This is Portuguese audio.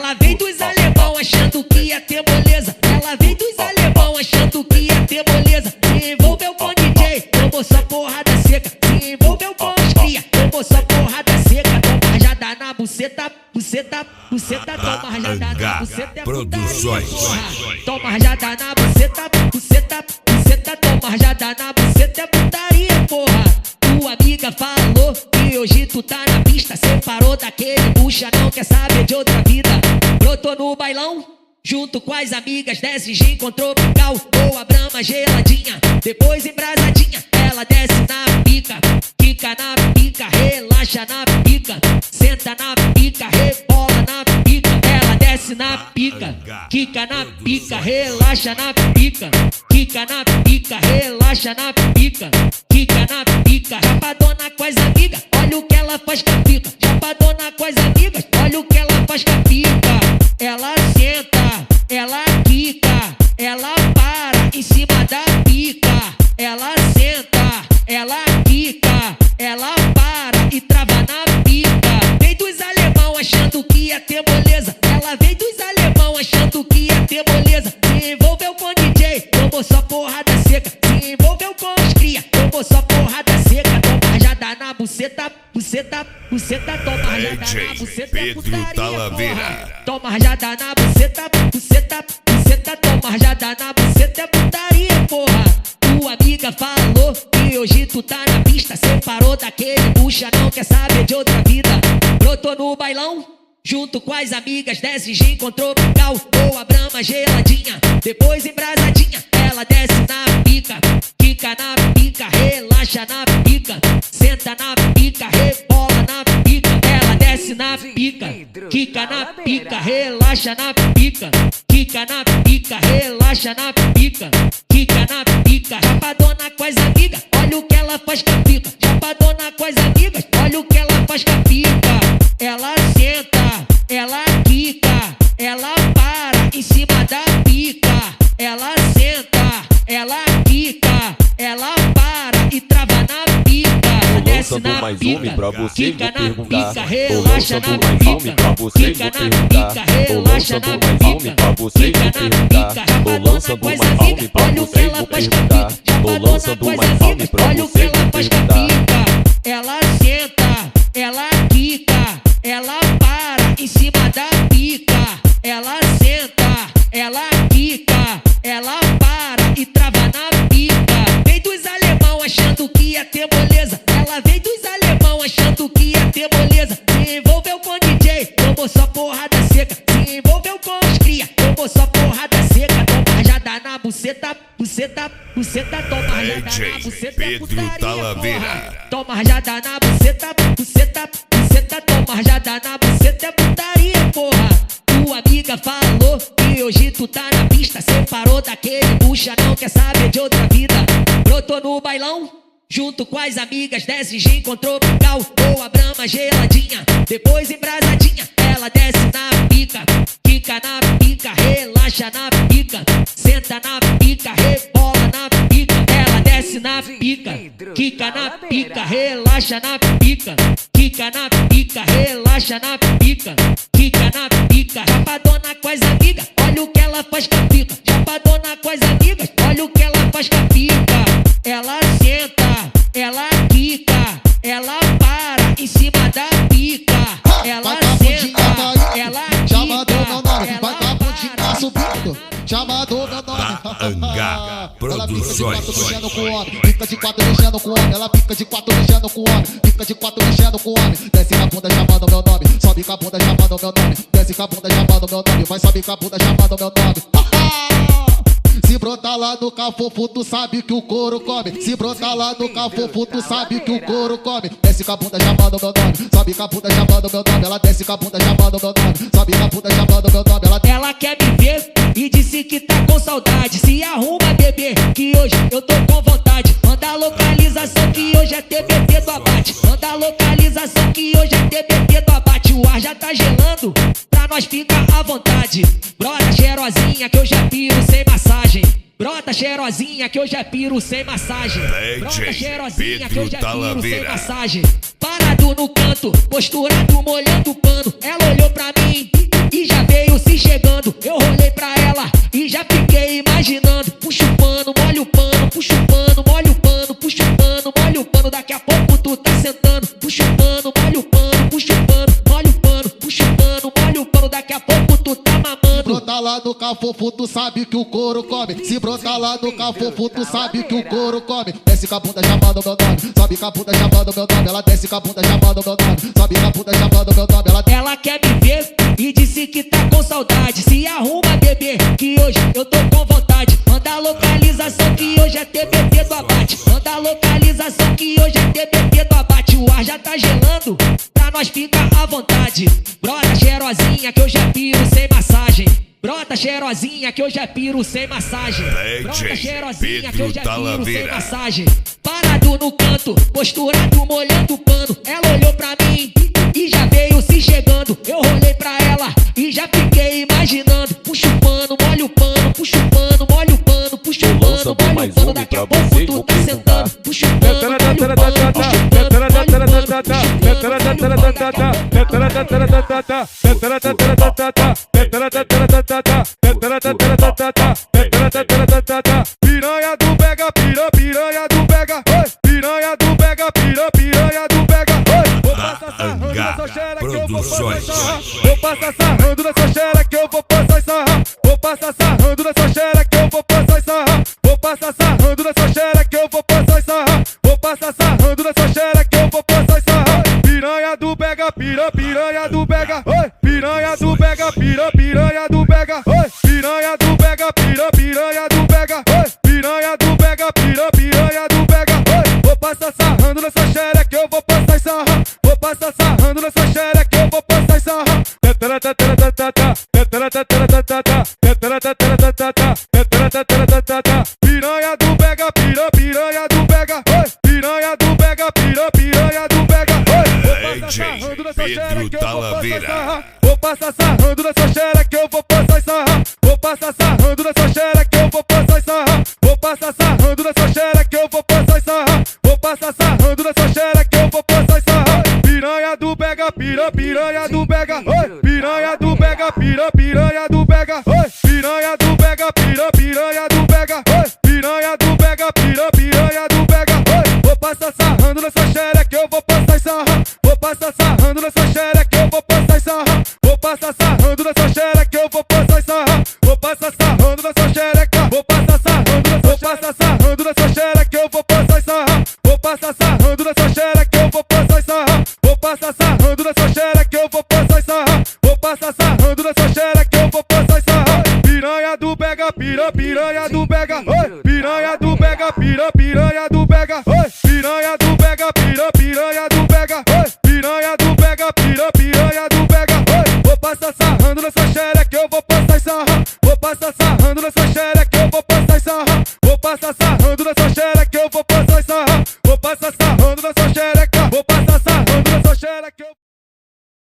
Ela vem dos alemão achando que ia ter moleza. Ela vem dos alemão achando que ia ter moleza. Se envolveu com DJ, tomou só porrada seca. Se envolveu com os cria, tomou só porrada seca. Toma rajada na buceta, buceta, buceta. Toma rajada na buceta, Produções. toma rajada na buceta, buceta, buceta. Toma rajada na buceta, é putaria, porra. Tua amiga falou que hoje tu tá na pista. Separou daquele bucha, não quer saber de outra vida. Brotou no bailão, junto com as amigas. Desce gin com tropical, ou a brama geladinha. Depois embrasadinha, ela desce na pica. Fica na pica, relaxa na pica. Senta na pica, rebola na pica. Ela desce na pica, quica na pica, relaxa na pica. Quica na pica, relaxa na pica. Quica na pica, chapadona com as amigas. Olha o que ela faz com a pica. Chapadona com as amigas, olha o que ela faz com a pica. Ela senta, ela quica, ela para em cima da pica. Ela senta, ela quica, ela para e trava na pica. Vem dos alemão achando que ia ter moleza. Ela vem dos alemão achando que ia ter moleza. Se envolveu com DJ, tomou só porrada seca. Se envolveu com os cria, tomou só porrada seca. Toma rajada na buceta, buceta, buceta. Toma rajada na buceta, Pedro putaria, Talavera. porra. Toma rajada na buceta, buceta, buceta. Toma rajada na buceta, é putaria, porra. Tua amiga falou que hoje tu tá na pista. Separou daquele bucha, não quer saber de outra vida. Brotou no bailão, junto com as amigas. Desce gin com tropical, ou a brama geladinha. Depois embrasadinha, ela desce na pica. Fica na pica, relaxa na pica. Senta na pica, rebola na pica. Ela desce na pica, quica na pica, relaxa na pica. Quica na pica, relaxa na pica. Quica na pica, chapadona com as amigas. Olha o que ela faz com a pica. Chapadona com as amigas, olha o que ela faz com a pica. Ela senta, ela quica, ela para em cima da pica. Ela senta, ela quica, ela para e trava na pica. Desce na pica, fica na pica, relaxa na pica. Fica na pica, relaxa na pica. Fica na pica, chapadona com as amigas. Olha o que ela faz com a pica. Chapadona com as amigas, olha o que ela faz com a pica. Ela senta, ela quica, ela para em cima da pica. Ela senta, ela quica, ela para e trava na pica. Vem dos alemão achando que ia ter moleza. Ela vem dos alemão achando que ia ter moleza. Se envolveu com DJ, tomou só porrada seca. Se envolveu com os cria, tomou só porrada seca. Toma rajada na buceta, buceta, buceta. Toma rajada na buceta, Pedro putaria, Talavera. porra. Toma rajada na buceta, buceta, buceta. Toma rajada na buceta, é putaria, porra. Tua amiga falou que hoje tu tá na pista. Separou daquele bucha, não quer saber de outra vida. Brotou no bailão, junto com as amigas. Desce gin com tropical, ou a brama geladinha. Depois embrasadinha, ela desce na pica. Fica na pica, relaxa na pica. Senta na pica, rebola na pica. Ela desce na pica, quica na pica, relaxa na pica. Fica na pica, relaxa na pica. Fica na pica, chapadona com as amigas. Olha o que ela faz com a pica. Chapadona com as amigas, olha o que ela faz com a pica. Ela senta, ela quica, ela para em cima da pica. Ela senta, ela chamado meu nome, quica, vai dar bundinha subindo. Chamado meu nome. Anga Produções. Fica de quatro mexendo com o homem. Ela fica de quatro mexendo com o homem. Fica de quatro mexendo com o homem. Desce com a bunda chamando meu nome. Sobe com a bunda chamando meu nome. Desce com a bunda chamando meu nome. Vai subir com a bunda chamando meu nome. Se brotar lá no cafofo, tu sabe que o couro come. Se brotar lá no cafofo, tu sabe que o couro come. Desce com a bunda chamando meu nome. Sobe com a bunda chamando meu nome. Ela desce com a bunda chamando meu nome. Sobe com a bunda chamando meu nome. Ela quer me ver e disse que tá com saudade. Se arruma, bebê, que hoje eu tô com vontade. Manda a localização que hoje é TBT do abate. Manda a localização que hoje é TBT do abate. O ar já tá gelando, pra nós ficar à vontade. Brota cheirosinha que eu já piro sem massagem. Brota cheirosinha que eu já piro sem massagem. Brota cheirosinha que eu já piro sem massagem. Parado no canto, posturado molhando o pano. Ela olhou pra mim e já veio daqui a pouco tu tá mamando. Brota lá no cafofo, tu sabe que o couro come. Se brotar lá no cafofo, tu sabe que o couro come. Desce com a bunda chamando meu nome, sobe com a bunda chamando meu nome. Ela desce com a bunda chamando meu nome, sobe com a bunda chamando meu nome. Ela quer me ver e disse que tá com saudade. Se arruma, bebê, que hoje eu tô com vontade. Manda a localização que hoje é TBT do abate. Manda a localização que hoje é TBT do abate. O ar já tá gelando, pra nós ficar à vontade. Brota cheirosinha que eu já piro sem massagem. Brota cheirosinha que eu já piro sem massagem. Brota cheirosinha que eu já piro sem massagem. Parado no canto, posturado molhando o pano. Ela olhou pra mim e já veio se chegando. Eu rolei pra ela e já fiquei imaginando. Puxa o pano, molha o pano, puxa o pano, molha o pano, puxa o pano, molha o pano. Daqui a pouco tu tá sentando. Puxa o pano, molha o pano, puxa o pano, molha o pano, piranha do pega, piranha do pega, piranha do pega, piranha do pega. Vou passar sarrando nessa xera que eu vou passar sarra. Vou passar sarrando nessa xera que eu vou passar sarra. Vou passar sarrando nessa xera que eu vou passar sarra. Vou passar sarrando nessa xera que eu vou passar sarra. Vou passar sarrando nessa xera que eu vou passar sarra. Piranha do pega, piranha do pega, piranha do pega, piranha do pega, piranha do pega, piranha do pega, piranha do pega, piranha do pega. Vou passar sarrando nessa xera que eu vou passar sarra. Vou passar sarrando nessa xera que eu vou passar sarra. Piranha do pega, piranha do pega, piranha do pega, piranha do pega. Pedro Talavera. Vou passar sarrando nessa xera que eu vou passar sarra. Vou passar sarrando nessa xera que eu vou passar sarra. Vou passar sarrando nessa xera que eu vou passar sarra. Vou passar sarrando nessa xera que eu vou passar sarra. Piranha do pega, piranha do pega, piranha do pega, piranha do pega, piranha do pega, piranha do pega, piranha do pega, piranha do pega. Vou passar sarrando nessa xera que eu vou passar sarra. Vou passar sarrando nessa xera que eu vou passar sarra. Vou passar sarrando nessa xera que eu vou passar sarra. Vou passar sarrando nessa xereca. Vou passar sarrando nessa xera que eu vou passar sarra. Vou passar sarrando nessa xera que eu vou passar sarra. Vou passar sarrando nessa xera que eu vou passar sarra. Vou passar sarrando nessa xera que eu vou passar sarra. Piranha do pega, piranha do pega, piranha do pega, piranha do pega, piranha do pega, piranha do pega, piranha do pega, piranha do pega. Vou passar sarrando nessa xera que eu vou passar sarra. Vou passar sarrando nessa xera que eu vou passar sarra. Vou passar sarrando nessa xera que eu vou passar sarra. Vou passar sarrando